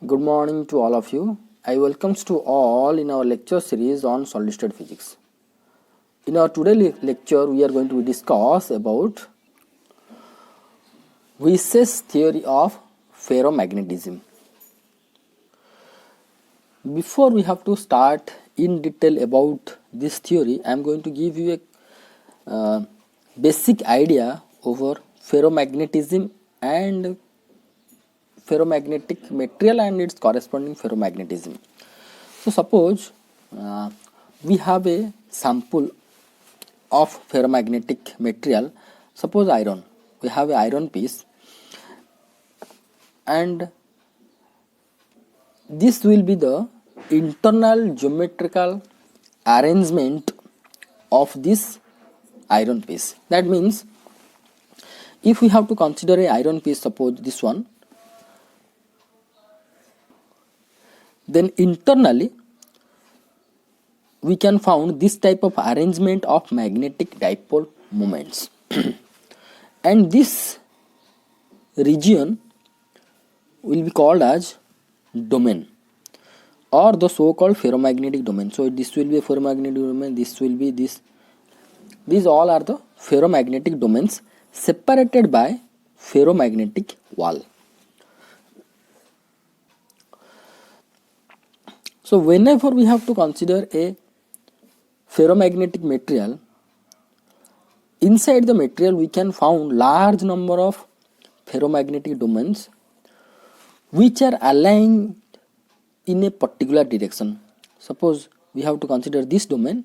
Good morning to all of you. I welcomes to all in our lecture series on solid state physics. In our today lecture, we are going to discuss about Weiss's theory of ferromagnetism. Before we have to start in detail about this theory, I am going to give you a basic idea over ferromagnetism and ferromagnetic material and its corresponding ferromagnetism. So suppose we have a sample of ferromagnetic material. Suppose iron. We have an iron piece, and this will be the internal geometrical arrangement of this iron piece. That means if we have to consider a iron piece, suppose this one, then internally we can found this type of arrangement of magnetic dipole moments and this region will be called as domain or the so-called ferromagnetic domain. So this will be a ferromagnetic domain, this will be this. These all are the ferromagnetic domains separated by ferromagnetic wall. So whenever we have to consider a ferromagnetic material, inside the material we can found large number of ferromagnetic domains which are aligned in a particular direction. Suppose we have to consider this domain,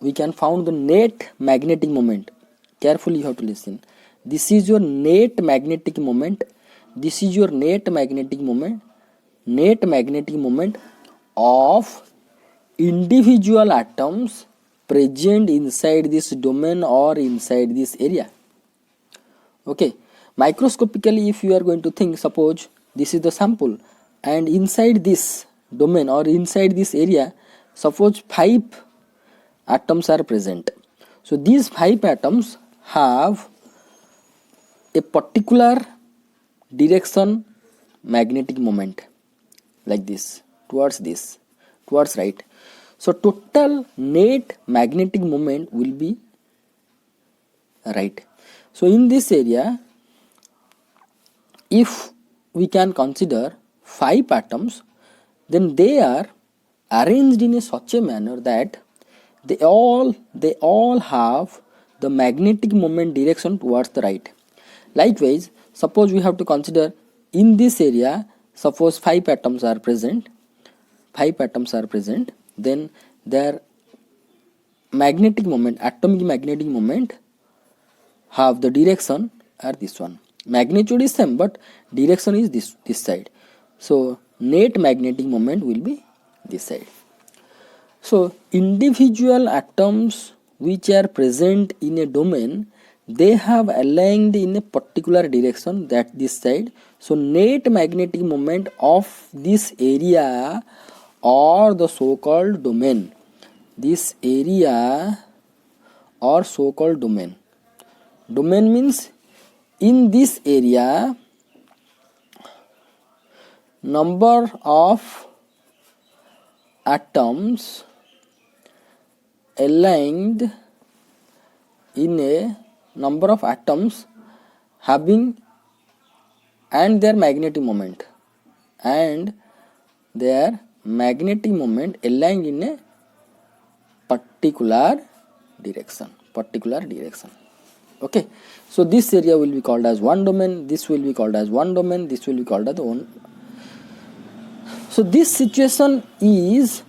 we can found the net magnetic moment. Carefully you have to listen. This is your net magnetic moment. This is your net magnetic moment. Net magnetic moment of individual atoms present inside this domain or inside this area. Okay, microscopically if you are going to think, suppose this is the sample and inside this domain or inside this area, suppose 5 atoms are present. So these 5 atoms have a particular direction magnetic moment, like this, towards right. So total net magnetic moment will be right. So in this area, if we can consider 5 atoms, then they are arranged in such a manner that they all have the magnetic moment direction towards the right. Likewise, suppose we have to consider in this area, suppose 5 atoms are present, then their magnetic moment, atomic magnetic moment have the direction are this one. Magnitude is same but direction is this side. So net magnetic moment will be this side. So individual atoms which are present in a domain, they have aligned in a particular direction, that this side. So net magnetic moment of this area or the so-called domain, this area or so-called domain. Domain means in this area number of atoms aligned in a number of atoms having and their magnetic moment aligned in a particular direction. Okay, so this area will be called as one domain, this will be called as one domain, this will be called as one. So this situation is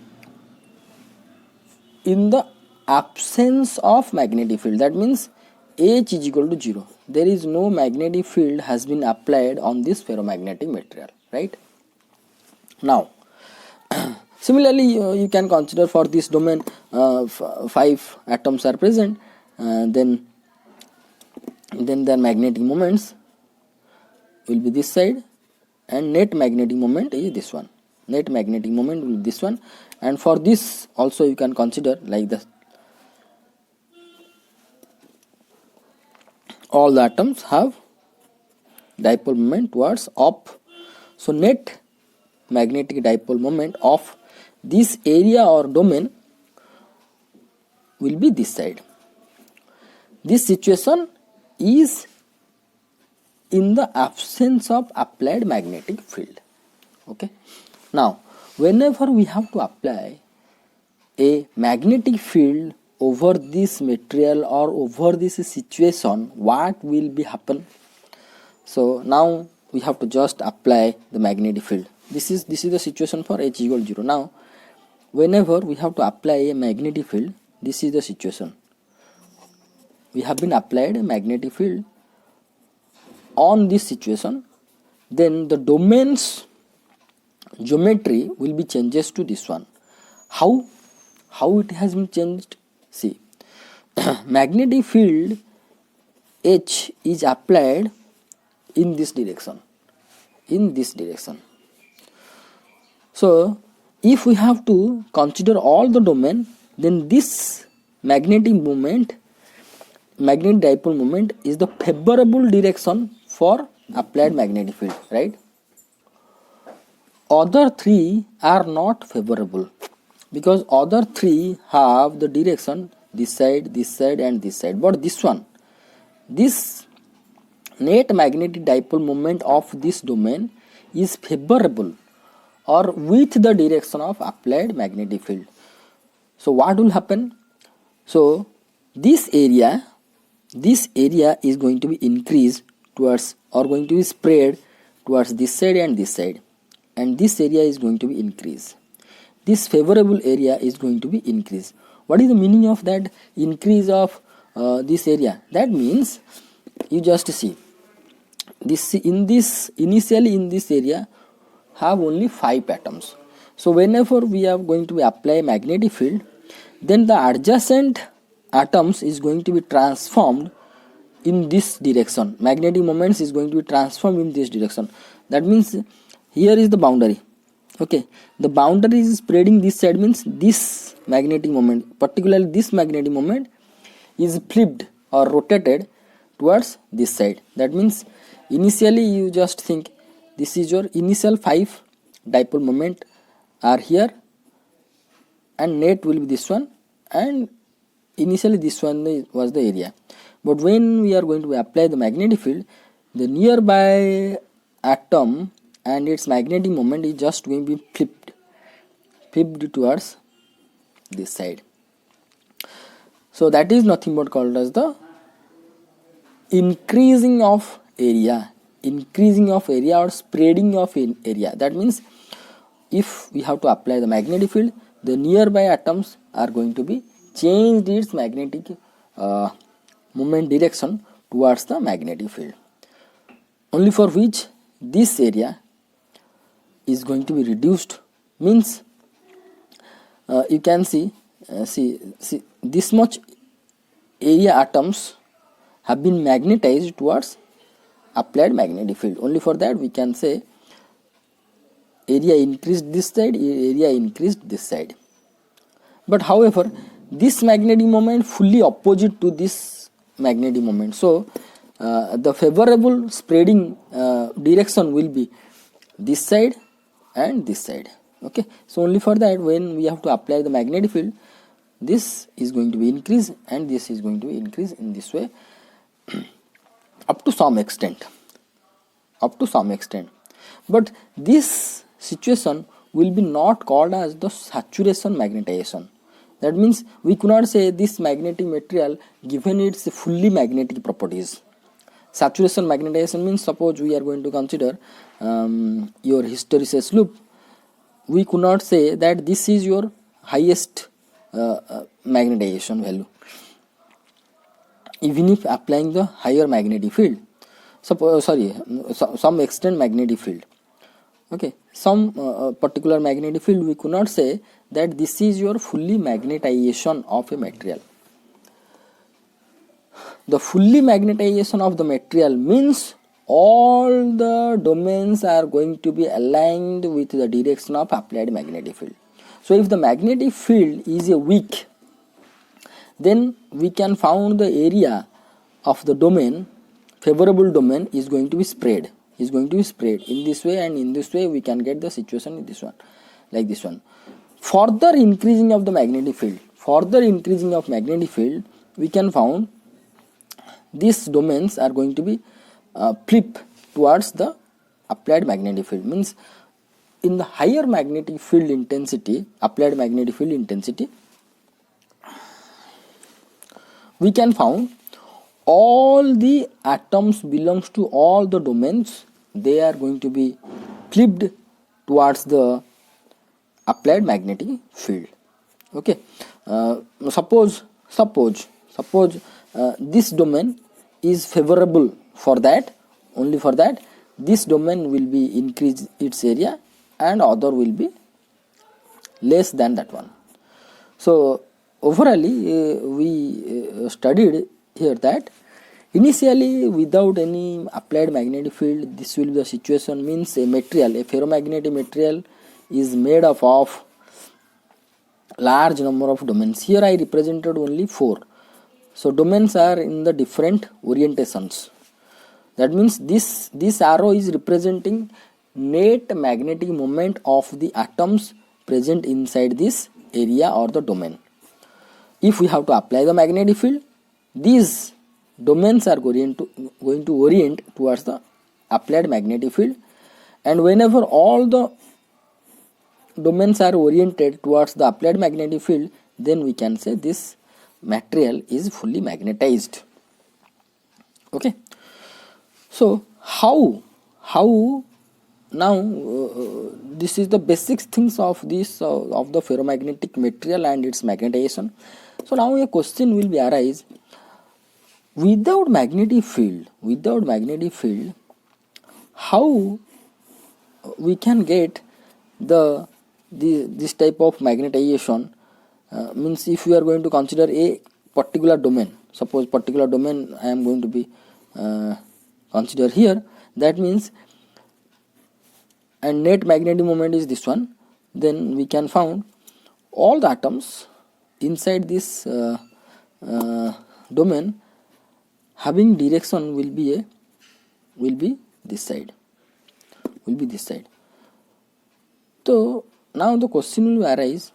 in the absence of magnetic field. That means H is equal to 0. There is no magnetic field has been applied on this ferromagnetic material, right? Now similarly you can consider for this domain 5 atoms are present, then their magnetic moments will be this side and net magnetic moment is this one. Net magnetic moment will be this one, and for this also you can consider like this. All the atoms have dipole moment towards up. So net magnetic dipole moment of this area or domain will be this side. This situation is in the absence of applied magnetic field. Okay. Now, whenever we have to apply a magnetic field over this material or over this situation, what will be happen? So now we have to just apply the magnetic field. This is the situation for H equal 0. Now, whenever we have to apply a magnetic field, this is the situation. We have been applied a magnetic field on this situation, then the domain's geometry will be changes to this one. How it has been changed? See, magnetic field H is applied in this direction. So if we have to consider all the domain, then this magnetic dipole moment is the favorable direction for applied magnetic field, right? Other three are not favorable because other three have the direction this side and this side, but this net magnetic dipole moment of this domain is favorable or with the direction of applied magnetic field. So what will happen? So this area is going to be increased towards or going to be spread towards this side, and this area is going to be increased. This favorable area is going to be increased. What is the meaning of that increase of this area? That means you just see initially in this area have only 5 atoms. So whenever we are going to apply magnetic field, then the adjacent atoms is going to be transformed in this direction. Magnetic moments is going to be transformed in this direction. That means here is the boundary. Okay, the boundary is spreading this side, means this magnetic moment, particularly this magnetic moment, is flipped or rotated towards this side. That means initially you just think this is your initial 5 dipole moment are here, and net will be this one, and initially this one was the area. But when we are going to apply the magnetic field, the nearby atom and its magnetic moment is just going to be flipped towards this side. So that is nothing but called as the increasing of area or spreading of area. That means if we have to apply the magnetic field, the nearby atoms are going to be changed its magnetic moment direction towards the magnetic field, only for which this area is going to be reduced. Means you can see this much area atoms have been magnetized towards applied magnetic field. Only for that we can say area increased this side, area increased this side. But however, this magnetic moment fully opposite to this magnetic moment. So the favorable spreading direction will be this side and this side. Okay, so only for that when we have to apply the magnetic field, this is going to be increased and this is going to be increased in this way up to some extent. But this situation will be not called as the saturation magnetization. That means we cannot say this magnetic material given its fully magnetic properties. Saturation magnetization means, suppose we are going to consider your hysteresis loop, we could not say that this is your highest magnetization value, even if applying the higher magnetic field. Some extent magnetic field. Okay, some particular magnetic field, we could not say that this is your fully magnetization of a material. The fully magnetization of the material means all the domains are going to be aligned with the direction of applied magnetic field. So if the magnetic field is weak, then we can found the area of the domain, favorable domain, is going to be spread. is going to be spread in this way, and in this way we can get the situation in this one, like this one. Further increasing of the magnetic field, we can found these domains are going to be flip towards the applied magnetic field. Means in the higher magnetic field intensity, applied magnetic field intensity, we can found all the atoms belongs to all the domains, they are going to be flipped towards the applied magnetic field. Okay, suppose this domain is favorable for that, only for that this domain will be increase its area and other will be less than that one. So overally we studied here that initially without any applied magnetic field, this will be the situation. Means a material, a ferromagnetic material is made up of large number of domains. Here I represented only 4. So domains are in the different orientations. That means this arrow is representing net magnetic moment of the atoms present inside this area or the domain. If we have to apply the magnetic field, these domains are going to orient towards the applied magnetic field, and whenever all the domains are oriented towards the applied magnetic field, then we can say this material is fully magnetized. Okay, so how now this is the basic things of this of the ferromagnetic material and its magnetization. So now a question will be arise, without magnetic field, how we can get this type of magnetization? Means if we are going to consider a particular domain, suppose particular domain I am going to be consider here, that means, and net magnetic moment is this one, then we can found all the atoms inside this domain having direction will be this side, So now the question will arise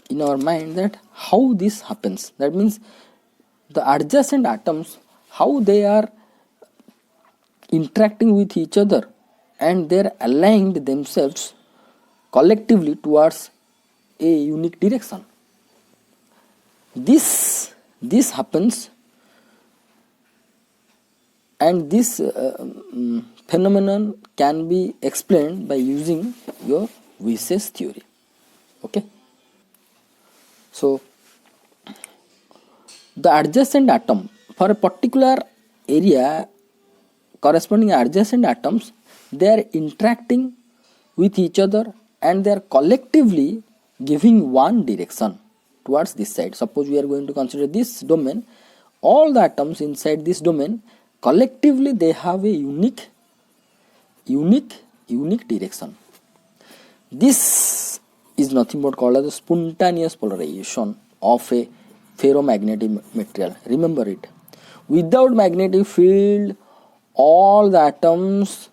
in our mind that how this happens. That means the adjacent atoms, how they are interacting with each other and they are aligned themselves collectively towards a unique direction. This happens, and this phenomenon can be explained by using your Weiss's theory. Okay, so the adjacent atom for a particular area, corresponding adjacent atoms, they are interacting with each other and they are collectively giving one direction towards this side. Suppose we are going to consider this domain, all the atoms inside this domain collectively they have a unique direction. This is nothing but called as a spontaneous polarization of a ferromagnetic material. Remember it. Without magnetic field, all the atoms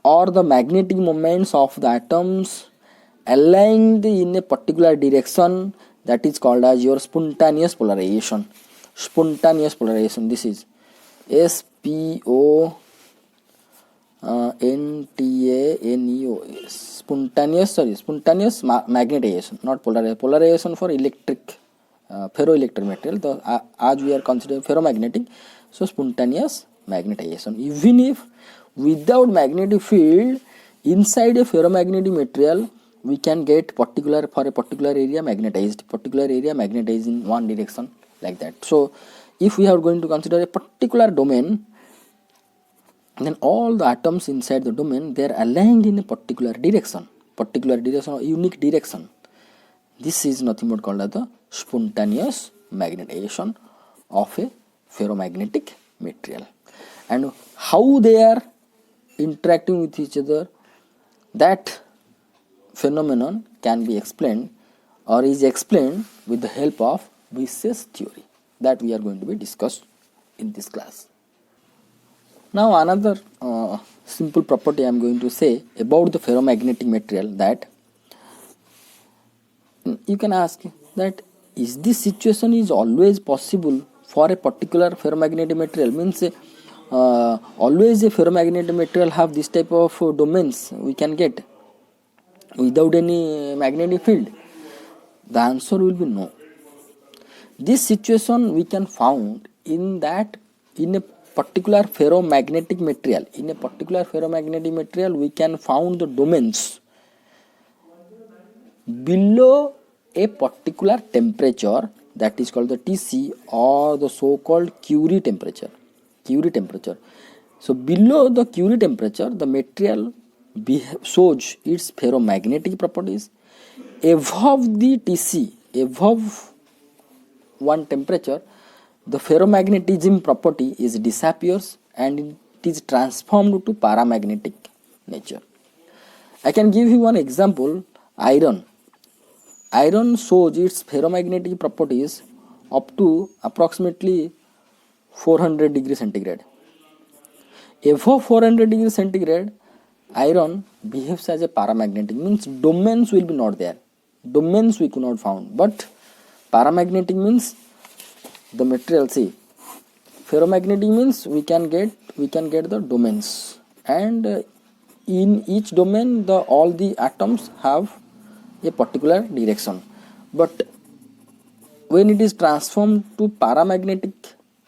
or the magnetic moments of the atoms aligned in a particular direction, that is called as your spontaneous polarization. This is SPONTANEOS, spontaneous magnetization, not polarization for electric ferroelectric material. As we are considering ferromagnetic, so spontaneous magnetization. Even if without magnetic field inside a ferromagnetic material, we can get for a particular area magnetized in one direction, like that. So if we are going to consider a particular domain, then all the atoms inside the domain, they are aligned in a particular direction or unique direction. This is nothing but called as the spontaneous magnetization of a ferromagnetic material. And how they are interacting with each other, that phenomenon can be explained or is explained with the help of Weiss's theory, that we are going to be discussed in this class. Now another simple property I am going to say about the ferromagnetic material, that you can ask that is this situation is always possible for a particular ferromagnetic material, means always a ferromagnetic material have this type of domains we can get without any magnetic field. The answer will be no. This situation we can found in that in a particular ferromagnetic material, we can found the domains below a particular temperature, that is called the Tc, or the so called Curie temperature. So below the Curie temperature, the material shows its ferromagnetic properties. Above the Tc, above one temperature, the ferromagnetism property is disappears and it is transformed to paramagnetic nature. I can give you one example. Iron shows its ferromagnetic properties up to approximately 400 degrees centigrade. Above 400 degrees centigrade, iron behaves as a paramagnetic, means domains will be not there. Domains we could not found, but paramagnetic means the material, see, ferromagnetic means we can get the domains, and in each domain all the atoms have a particular direction. But when it is transformed to paramagnetic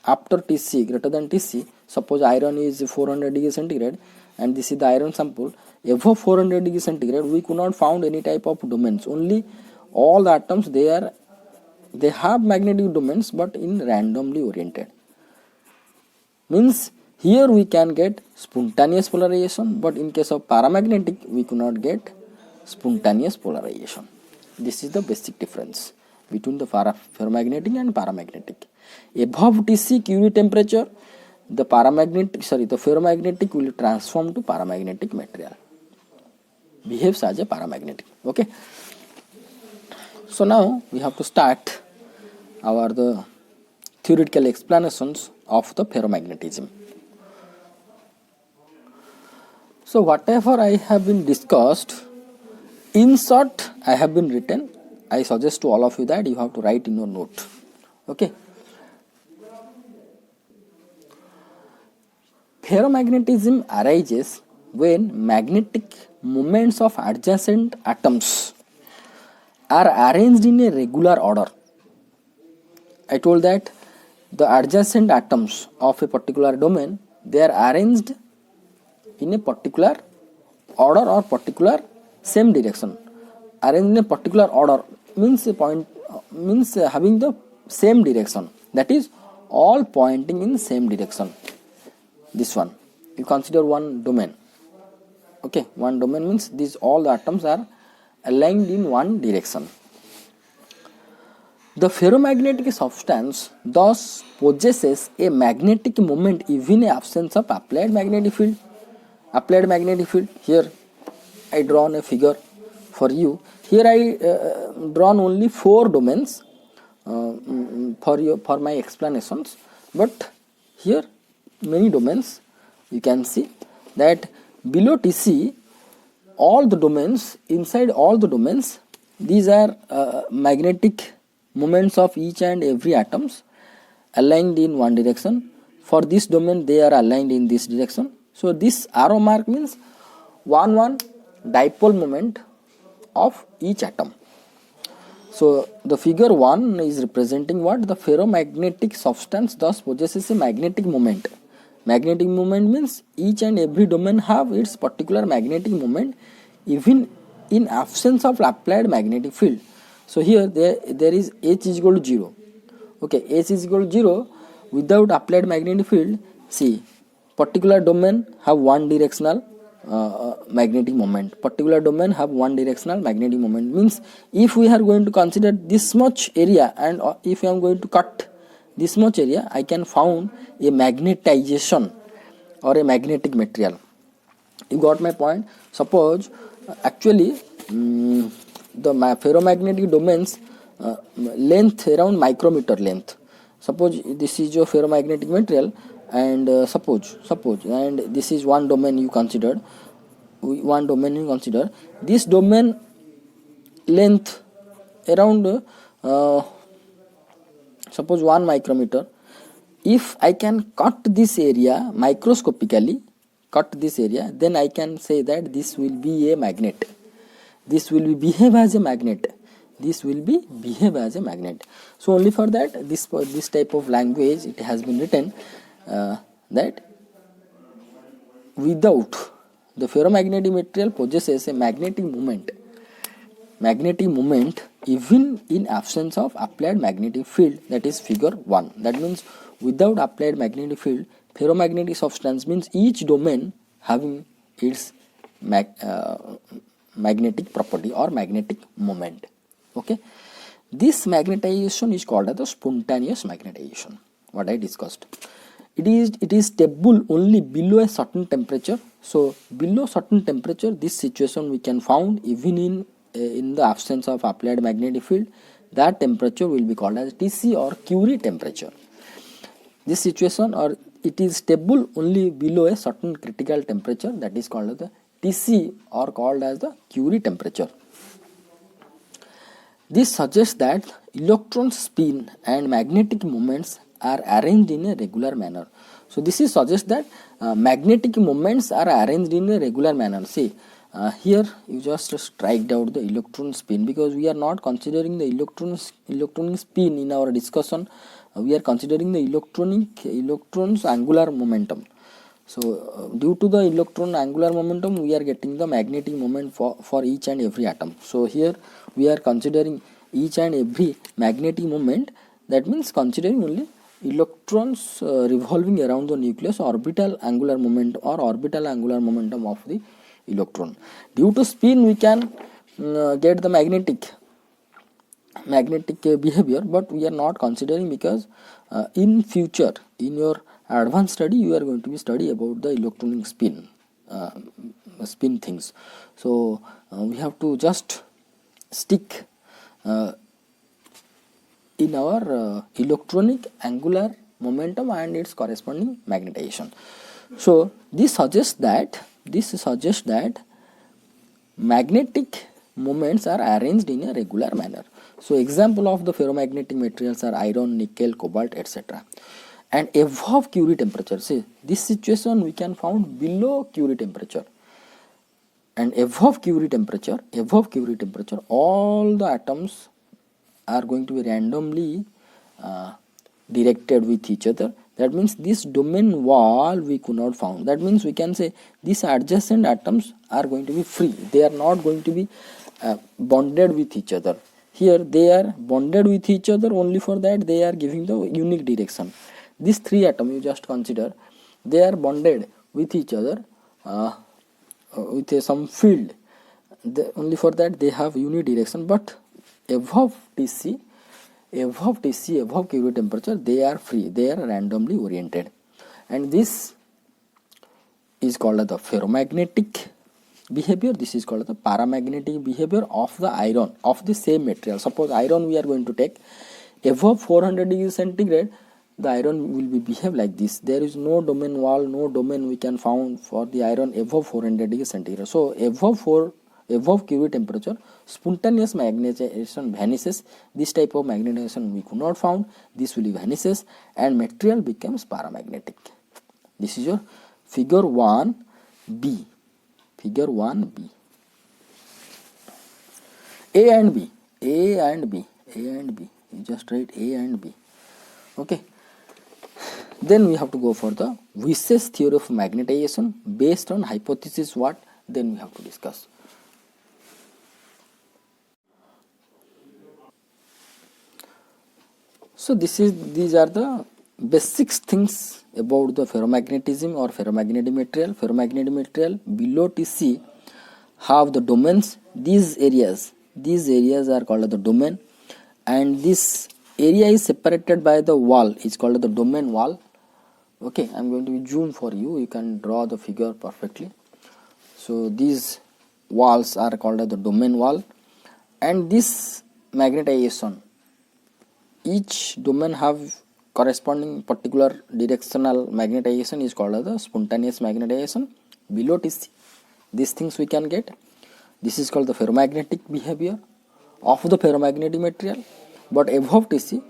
after Tc greater than Tc, suppose iron is 400 degrees centigrade and this is the iron sample, above 400 degrees centigrade we could not found any type of domains, only all the atoms they have magnetic domains but in randomly oriented. Means here we can get spontaneous polarization, but in case of paramagnetic we could not get spontaneous polarization. This is the basic difference between the ferromagnetic and paramagnetic. Above Tc Curie temperature, the ferromagnetic will transform to paramagnetic material, behaves as a paramagnetic. Okay. So now we have to start the theoretical explanations of the ferromagnetism. So whatever I have been discussed, in short I have been written. I suggest to all of you that you have to write in your note. Okay. Ferromagnetism arises when magnetic moments of adjacent atoms are arranged in a regular order. I told that the adjacent atoms of a particular domain, they are arranged in a particular order or particular same direction. Arranged in a particular order means having the same direction, that is all pointing in same direction. This one, you consider one domain. Okay, one domain means these all the atoms are aligned in one direction. The ferromagnetic substance thus possesses a magnetic moment even in absence of applied magnetic field. Here I drawn a figure for you. Here I drawn only 4 domains for my explanations, but here many domains. You can see that below Tc, all the domains, inside all the domains, these are magnetic moments of each and every atoms aligned in one direction. For this domain they are aligned in this direction. So this arrow mark means one dipole moment of each atom. So the figure 1 is representing what? The ferromagnetic substance thus possesses a magnetic moment. Magnetic moment means each and every domain have its particular magnetic moment even in absence of applied magnetic field. So here there is H is equal to 0. Okay, H is equal to 0 without applied magnetic field. See, particular domain have one directional magnetic moment. Particular domain have one directional magnetic moment. Means if we are going to consider this much area and if I am going to cut this much area, I can found a magnetization or a magnetic material. You got my point? Suppose actually the ferromagnetic domains length around micrometer length. Suppose this is your ferromagnetic material, and suppose and this is one domain you consider. This domain length around suppose 1 micrometer. If I can cut this area microscopically, then I can say that this will be a magnet. This will behave as a magnet. So only for that this type of language it has been written, that without the ferromagnetic material possesses a magnetic moment even in absence of applied magnetic field, that is figure 1. That means without applied magnetic field, ferromagnetic substance means each domain having its magnetic property or magnetic moment. Okay, this magnetization is called as the spontaneous magnetization, what I discussed. It is stable only below a certain temperature. So below certain temperature, this situation we can found even in the absence of applied magnetic field. That temperature will be called as Tc or Curie temperature. This situation, or it is stable only below a certain critical temperature, that is called as the Tc or called as the Curie temperature. This suggests that electron spin and magnetic moments are arranged in a regular manner. So this is suggests that magnetic moments are arranged in a regular manner. See, here you just strike out the electron spin, because we are not considering the electronic spin in our discussion. We are considering the electrons angular momentum. So due to the electron angular momentum, we are getting the magnetic moment for each and every atom. So here we are considering each and every magnetic moment. That means considering only electrons revolving around the nucleus, orbital angular moment or orbital angular momentum of the electron. Due to spin we can get the magnetic behavior, but we are not considering, because in future in your advanced study you are going to be study about the electronic spin things. So we have to just stick in our electronic angular momentum and its corresponding magnetization. So this suggests that magnetic moments are arranged in a regular manner. So example of the ferromagnetic materials are iron, nickel, cobalt, etc. And above Curie temperature, see this situation we can found below Curie temperature, and above Curie temperature all the atoms are going to be randomly directed with each other. That means this domain wall we could not found. That means we can say these adjacent atoms are going to be free. They are not going to be bonded with each other. Here they are bonded with each other, only for that they are giving the unique direction. These three atoms you just consider, they are bonded with each other with some field. Only for that they have unique direction, but above Tc, above Curie temperature, they are free, they are randomly oriented, and this is called the ferromagnetic behavior. This is called the paramagnetic behavior of the iron of the same material. Suppose iron we are going to take, above 400 degrees centigrade the iron will be behave like this. There is no domain wall, no domain we can found for the iron above 400 degrees centigrade. So above Curie temperature, spontaneous magnetization vanishes. This type of magnetization we could not found. This will vanishes and material becomes paramagnetic. This is your figure 1b. Figure 1b. A and B. You just write A and B. Okay. Then we have to go for the Weiss's theory of magnetization based on hypothesis what. Then we have to discuss. So these are the basic things about the ferromagnetism or ferromagnetic material. Ferromagnetic material below Tc have the domains. These areas are called the domain, and this area is separated by the wall. It's called the domain wall. Okay, I'm going to zoom for you. You can draw the figure perfectly. So these walls are called the domain wall, and this magnetization, each domain have corresponding particular directional magnetization is called as the spontaneous magnetization. Below TC, these things we can get. This is called the ferromagnetic behavior of the ferromagnetic material, but above TC,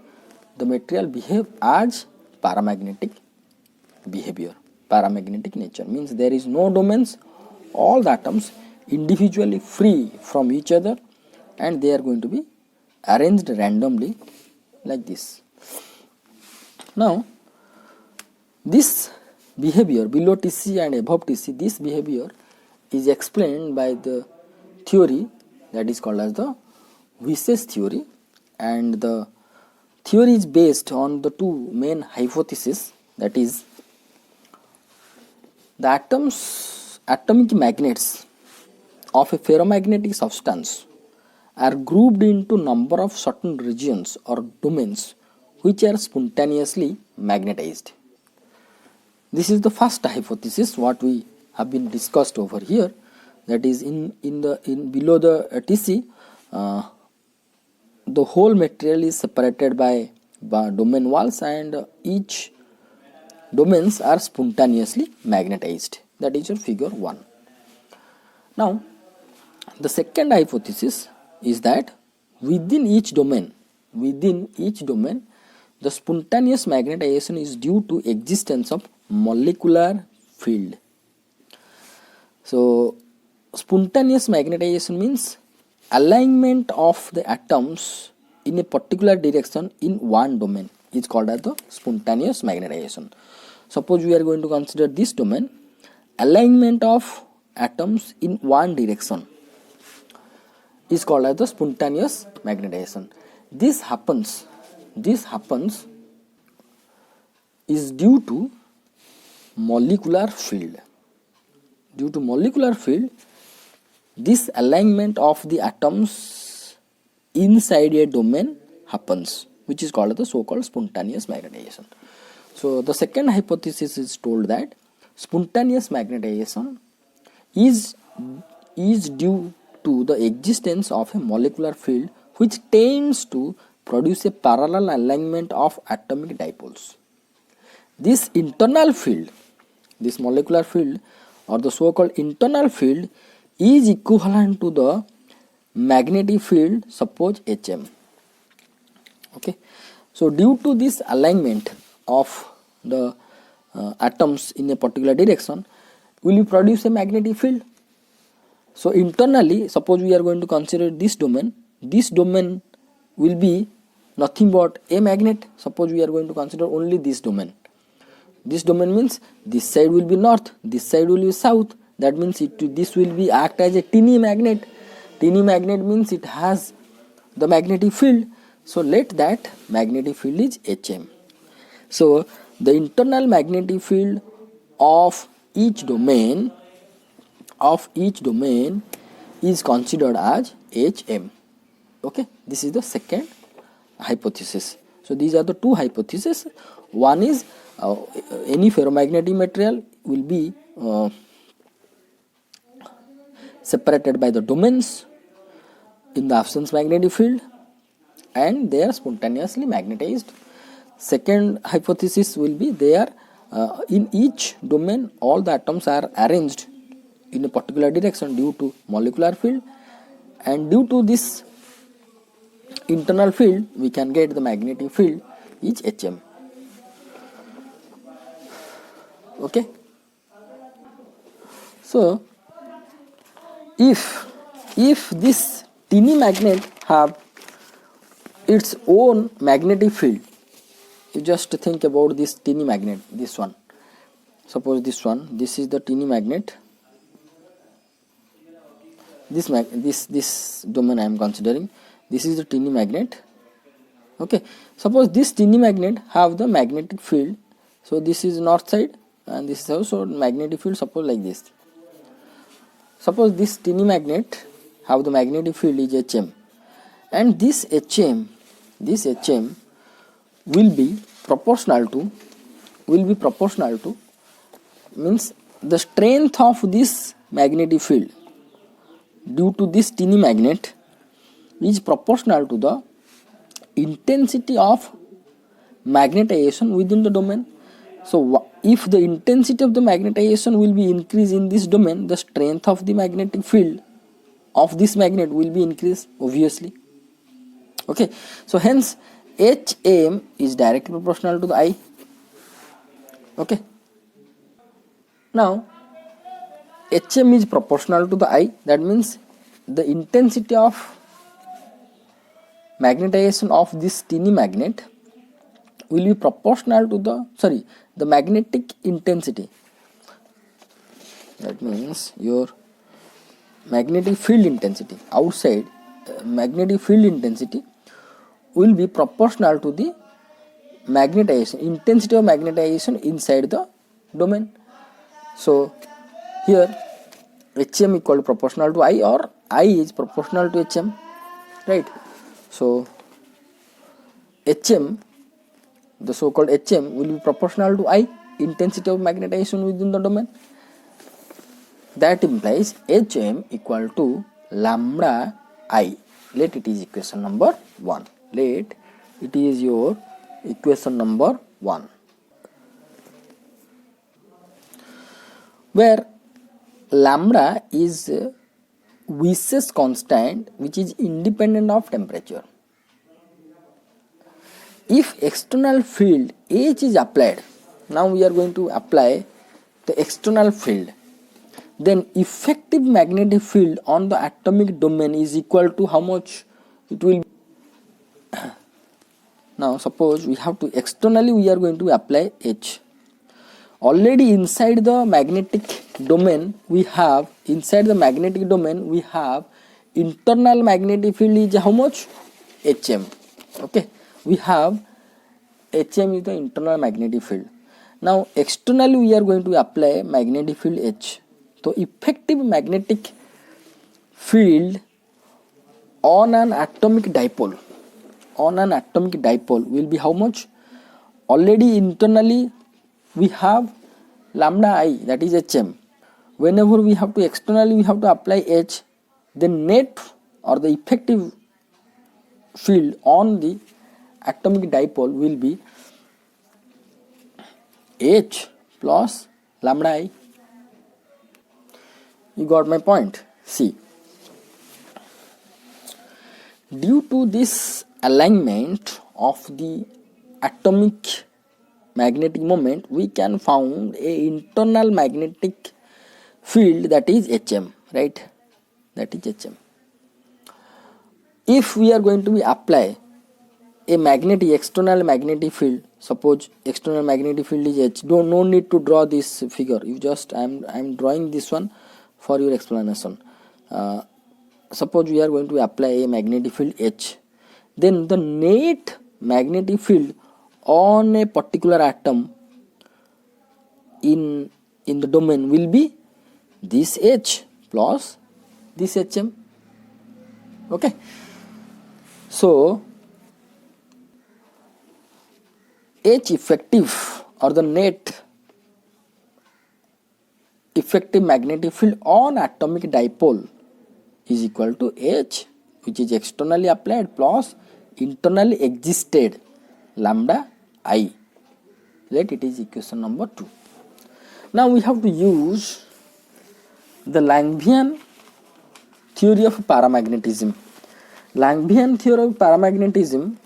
the material behave as paramagnetic behavior. Paramagnetic nature means there is no domains, all the atoms individually free from each other, and they are going to be arranged randomly like this. Now, this behavior below TC and above TC, this behavior is explained by the theory that is called as the Weisses theory, and the theory is based on the two main hypotheses, that is, the atomic magnets of a ferromagnetic substance are grouped into number of certain regions or domains which are spontaneously magnetized. This is the first hypothesis what we have been discussed over here, that is in below the TC, the whole material is separated by domain walls, and each domains are spontaneously magnetized. That is your figure 1. Now, the second hypothesis is that within each domain, the spontaneous magnetization is due to existence of molecular field. So, spontaneous magnetization means alignment of the atoms in a particular direction in one domain is called as the spontaneous magnetization. Suppose we are going to consider this domain, alignment of atoms in one direction is called as the spontaneous magnetization. This happens is due to molecular field. Due to molecular field, this alignment of the atoms inside a domain happens, which is called the so-called spontaneous magnetization. So the second hypothesis is told that spontaneous magnetization is due to the existence of a molecular field which tends to produce a parallel alignment of atomic dipoles. This internal field, this molecular field or the so-called internal field, is equivalent to the magnetic field, suppose HM. Okay, so due to this alignment of the atoms in a particular direction, will produce a magnetic field. So internally, suppose we are going to consider this domain will be nothing but a magnet. Suppose we are going to consider only this domain. This domain means this side will be north, this side will be south. That means this will be act as a tiny magnet. Tiny magnet means it has the magnetic field. So let that magnetic field is HM. So the internal magnetic field of each domain is considered as HM. Okay, this is the second hypothesis. So these are the two hypotheses. One is any ferromagnetic material will be separated by the domains in the absence magnetic field, and they are spontaneously magnetized. Second hypothesis will be there in each domain all the atoms are arranged in a particular direction due to molecular field, and due to this internal field we can get the magnetic field is HM. Okay, so if this tiny magnet have its own magnetic field, you just think about this tiny magnet, this one. Suppose this is the tiny magnet. This domain I am considering. This is the tiny magnet. Okay. Suppose this tiny magnet have the magnetic field. So this is north side and this is also magnetic field. Suppose like this. Suppose this tiny magnet have the magnetic field is HM, and this HM will be proportional to means the strength of this magnetic field due to this tiny magnet is proportional to the intensity of magnetization within the domain. So if the intensity of the magnetization will be increased in this domain, the strength of the magnetic field of this magnet will be increased, obviously. Okay, so hence HM is directly proportional to the I. Okay, now HM is proportional to the I, that means the intensity of magnetization of this tiny magnet will be proportional to the magnetic intensity. That means your magnetic field intensity outside, magnetic field intensity will be proportional to the magnetization, intensity of magnetization inside the domain. So here HM equal to proportional to I, or I is proportional to HM, right? So HM, the so-called HM will be proportional to I, intensity of magnetization within the domain. That implies HM equal to lambda I. Let it is equation number 1. Let it is your equation number 1. Where lambda is Weiss's constant, which is independent of temperature. If external field H is applied, now we are going to apply the external field, then effective magnetic field on the atomic domain is equal to how much? It will be now suppose we have to externally we are going to apply H. Already inside the magnetic domain we have internal magnetic field is how much? HM. Okay, we have HM is the internal magnetic field. Now externally we are going to apply magnetic field H. So effective magnetic field on an atomic dipole will be how much? Already internally we have lambda I, that is HM. Whenever we have to externally we have to apply H, the net or the effective field on the atomic dipole will be H plus lambda I. You got my point? See, due to this alignment of the atomic magnetic moment, we can found a internal magnetic field, that is HM, right? That is HM. If we are going to apply a external magnetic field, suppose external magnetic field is H, no need to draw this figure, you just I'm drawing this one for your explanation. Suppose we are going to apply a magnetic field H, then the net magnetic field on a particular atom in the domain will be this H plus this HM. Okay, so H effective or the net effective magnetic field on atomic dipole is equal to H, which is externally applied, plus internally existed lambda I. Let it is equation number 2. Now we have to use the Langevin theory of paramagnetism. Langevin theory of paramagnetism,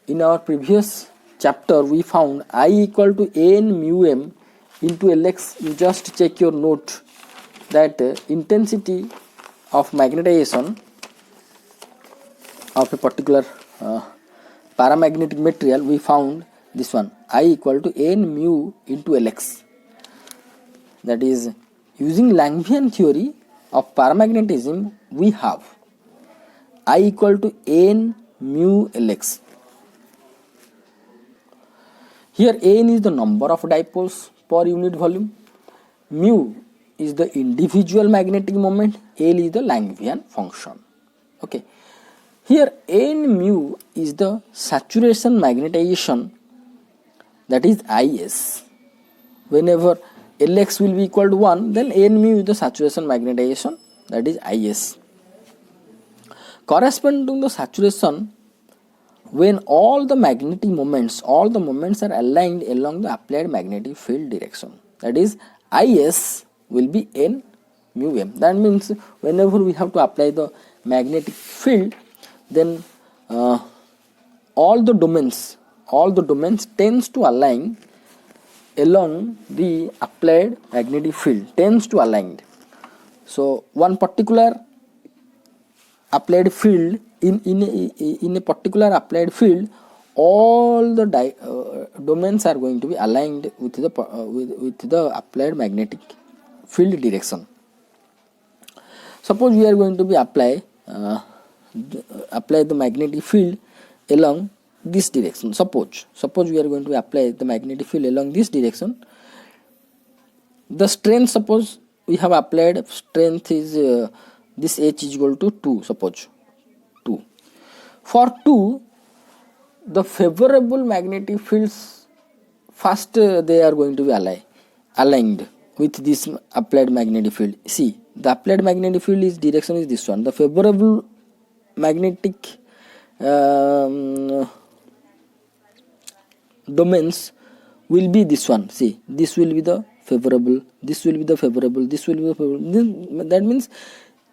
in our previous chapter we found I equal to n mu m into Lx. You just check your note that intensity of magnetization of a particular paramagnetic material, we found this one, I equal to n mu into Lx. That is, using Langevin theory of paramagnetism, we have I equal to n mu Lx. Here n is the number of dipoles per unit volume, mu is the individual magnetic moment, L is the Langevin function. Okay, here n mu is the saturation magnetization, that is Is. Whenever Lx will be equal to 1, then n mu is the saturation magnetization, that is Is. Corresponding to the saturation when all the moments are aligned along the applied magnetic field direction. That is, Is will be n mu m. That means whenever we have to apply the magnetic field, then all the domains tends to align along the applied magnetic field, tends to align. So one particular applied field, in a particular applied field, all the domains are going to be aligned with the applied magnetic field direction. Suppose we are going to be apply the magnetic field along this direction. Suppose we are going to apply the magnetic field along this direction. The strength, suppose we have applied strength is this H is equal to 2, suppose 2. For 2, the favorable magnetic fields, first they are going to be aligned with this applied magnetic field. See, the applied magnetic field is direction is this one. The favorable magnetic domains will be this one. See, this will be the favorable, this will be the favorable, this will be the favorable. That means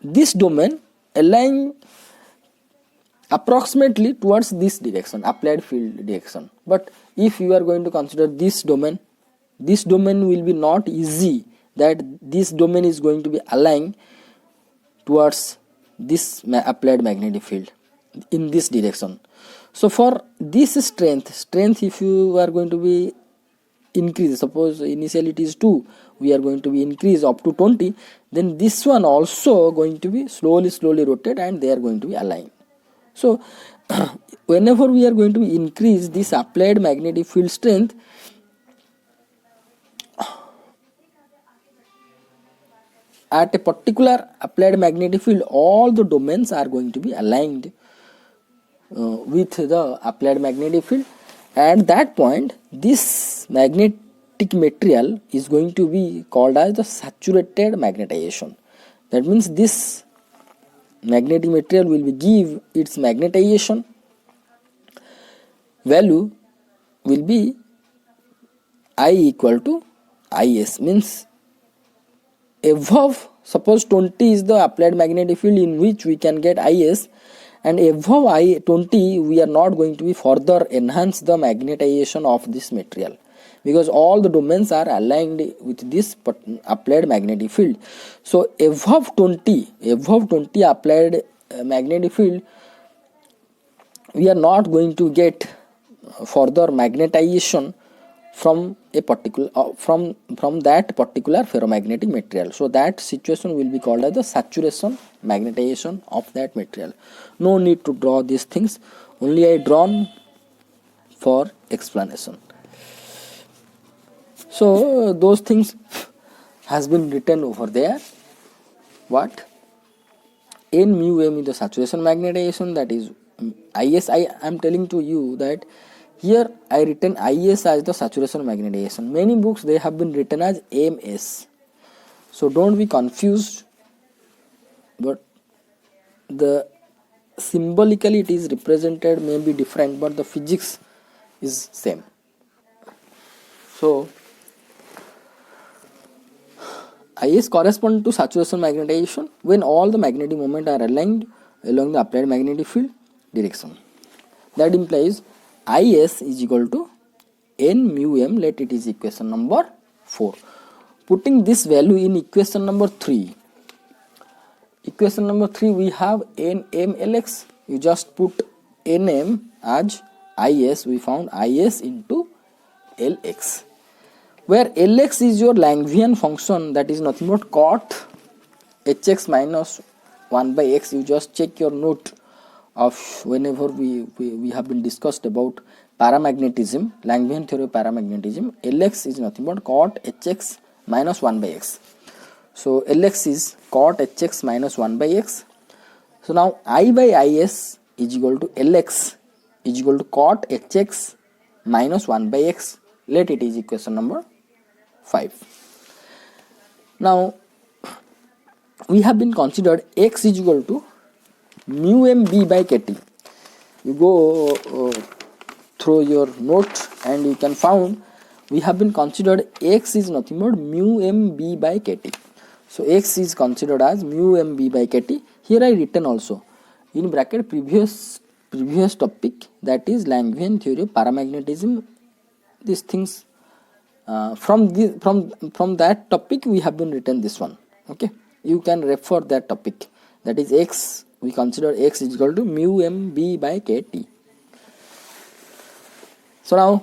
this domain align approximately towards this direction, applied field direction. But if you are going to consider this domain will be not easy, that this domain is going to be aligned towards this applied magnetic field in this direction. So for this strength, if you are going to be increase, suppose initially it is 2, we are going to be increase up to 20, then this one also going to be slowly rotate and they are going to be aligned. So whenever we are going to increase this applied magnetic field strength, at a particular applied magnetic field, all the domains are going to be aligned with the applied magnetic field. At that point, this magnetic material is going to be called as the saturated magnetization. That means this magnetic material will be give its magnetization value will be I equal to Is, means above, suppose 20 is the applied magnetic field in which we can get Is, and above I20 we are not going to be further enhance the magnetization of this material, because all the domains are aligned with this applied magnetic field. So above 20 applied magnetic field, we are not going to get further magnetization from a particular from that particular ferromagnetic material. So that situation will be called as the saturation magnetization of that material. No need to draw these things, only I drawn for explanation. So those things has been written over there. What? N mu m is the saturation magnetization, that is Is. I am telling to you that here I written Is as the saturation magnetization. Many books they have been written as MS. So don't be confused, but the symbolically it is represented may be different, but the physics is same. So Is correspond to saturation magnetization when all the magnetic moment are aligned along the applied magnetic field direction. That implies Is is equal to N mu m, let it is equation number 4. Putting this value in equation number 3. Equation number 3 we have N m Lx. You just put Nm as Is, we found Is into Lx, where Lx is your Langevin function, that is nothing but cot Hx minus 1 by x. You just check your note of whenever we have been discussed about paramagnetism, Langevin theory of paramagnetism. Lx is nothing but cot Hx minus 1 by x. So Lx is cot Hx minus 1 by x. So now I by Is is equal to Lx is equal to cot Hx minus 1 by x. Let it is equation number 5. Now we have been considered x is equal to mu m b by kt. you go through your note and you can found we have been considered x is nothing but mu m b by kt. So x is considered as mu m b by kt. Here I written also in bracket previous topic, that is Langevin theory of paramagnetism. These things from that topic we have been written this one. Okay, you can refer that topic, that is x, we consider x is equal to mu m b by kt. So now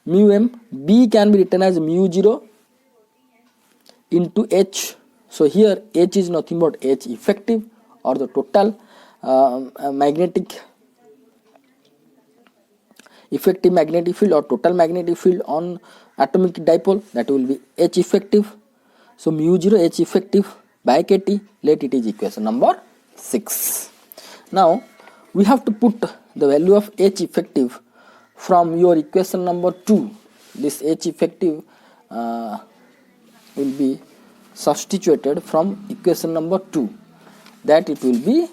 mu m b can be written as mu 0 into h. So here h is nothing but h effective or the total magnetic effective magnetic field or total magnetic field on atomic dipole, that will be h effective. So mu 0 h effective by kt, let it is equation number 6. Now we have to put the value of h effective from your equation number 2. This h effective will be substituted from equation number 2, that it will be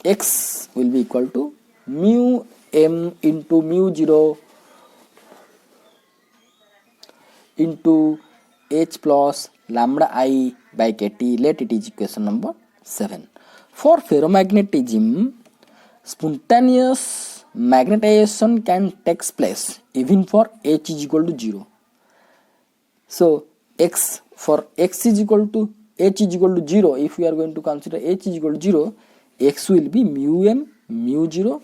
x will be equal to mu m into mu 0 into h plus lambda I by kt, let it is equation number 7. For ferromagnetism, spontaneous magnetization can take place even for h is equal to 0. So x, for x is equal to h is equal to 0, if we are going to consider h is equal to 0, x will be mu m mu 0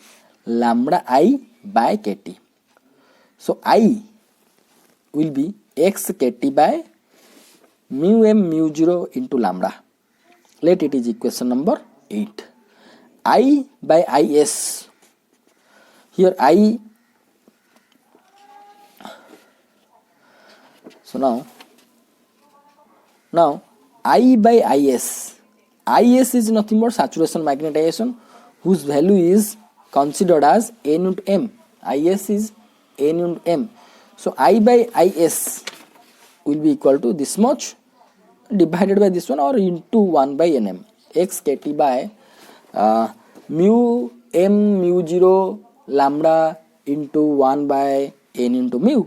lambda I by kt. So I will be x kt by mu m mu 0 into lambda, let it is equation number 8. I by is, here I, so now I by is is nothing but saturation magnetization, whose value is considered as n into m. Is is n into m. So I by is will be equal to this much divided by this one or into 1 by nm, x kt by mu m mu 0 lambda into 1 by n into mu.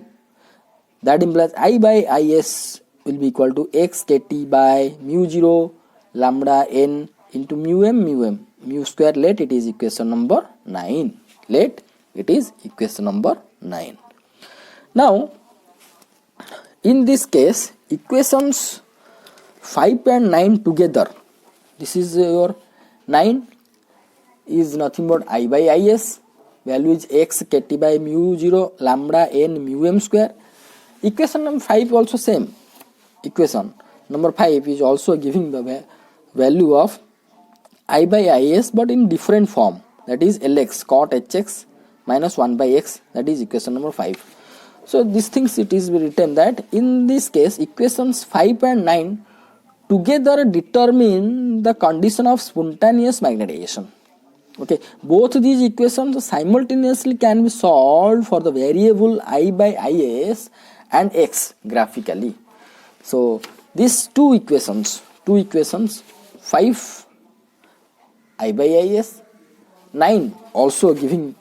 That implies I by is will be equal to x kt by mu 0 lambda n into mu m mu square, let it is equation number 9. Let it is equation number 9. Now in this case equations 5 and 9 together, this is your 9 is nothing but I by is, value is x kt by mu 0 lambda n mu m square. Equation number 5 also same. Equation number 5 is also giving the value of I by is but in different form, that is Lx cot hx minus 1 by x, that is equation number 5. So these things it is written that in this case equations 5 and 9 together determine the condition of spontaneous magnetization. Okay, both these equations simultaneously can be solved for the variable I by is and x graphically. So these two equations 5 I by is, 9 also giving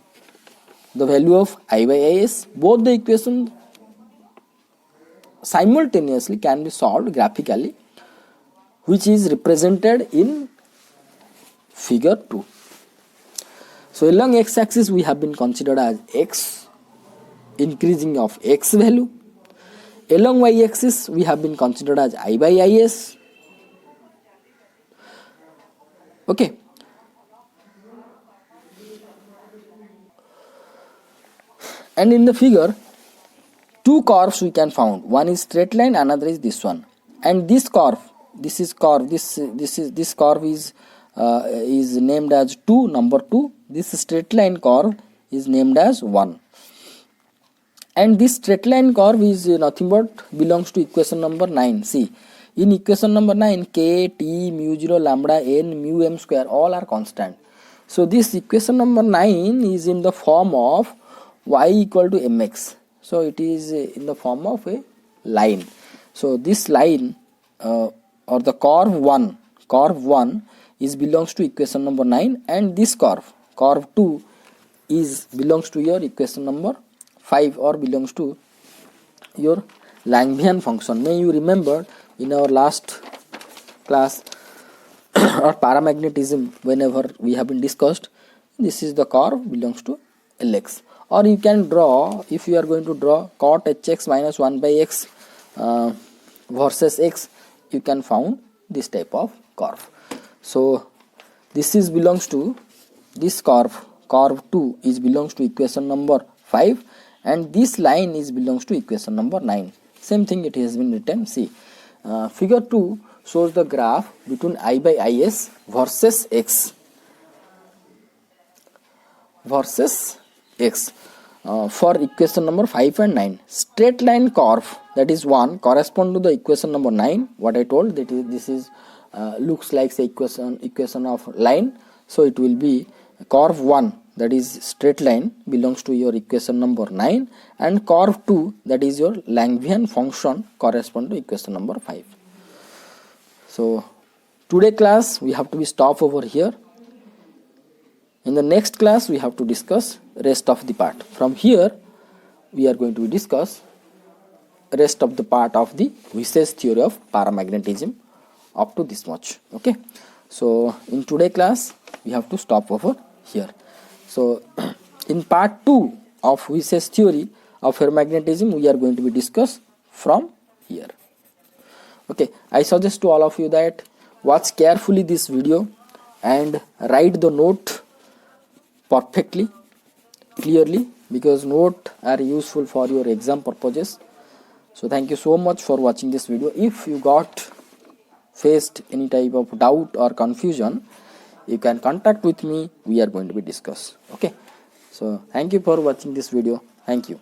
the value of I by is, both the equations simultaneously can be solved graphically, which is represented in figure 2. So along x-axis we have been considered as x, increasing of x value. Along y-axis we have been considered as I by is. Okay. And in the figure, two curves we can found. One is straight line, another is this one. And this curve, this curve is named as 2, number 2. This straight line curve is named as 1. And this straight line curve is nothing but belongs to equation number 9. See, in equation number 9, k, t, mu 0, lambda, n, mu m square all are constant. So this equation number 9 is in the form of y equal to mx. So it is in the form of a line. So this line or the curve 1 is belongs to equation number 9, and this curve 2 is belongs to your equation number 5 or belongs to your Langevin function. May you remember in our last class or paramagnetism, whenever we have been discussed, this is the curve belongs to Lx. Or you can draw, if you are going to draw cot hx minus 1 by x versus x, you can found this type of curve. So this is belongs to this curve 2 is belongs to equation number 5, and this line is belongs to equation number 9. Same thing it has been written. See, figure 2 shows the graph between I by is versus x for equation number 5 and 9. Straight line curve, that is 1, correspond to the equation number 9. What I told, that is, this is looks like the equation of line, so it will be curve 1, that is straight line, belongs to your equation number 9, and curve 2, that is your Langevin function, correspond to equation number 5. So today class we have to be stop over here. In the next class we have to discuss rest of the part. From here we are going to discuss rest of the part of the Huys's theory of paramagnetism up to this much. Okay, so in today class we have to stop over here. So in part 2 of Huys's theory of ferromagnetism we are going to be discuss from here. Okay, I suggest to all of you that watch carefully this video and write the note perfectly, clearly, because note are useful for your exam purposes. So thank you so much for watching this video. If you got faced any type of doubt or confusion, you can contact with me. We are going to be discuss. Okay, so thank you for watching this video. Thank you.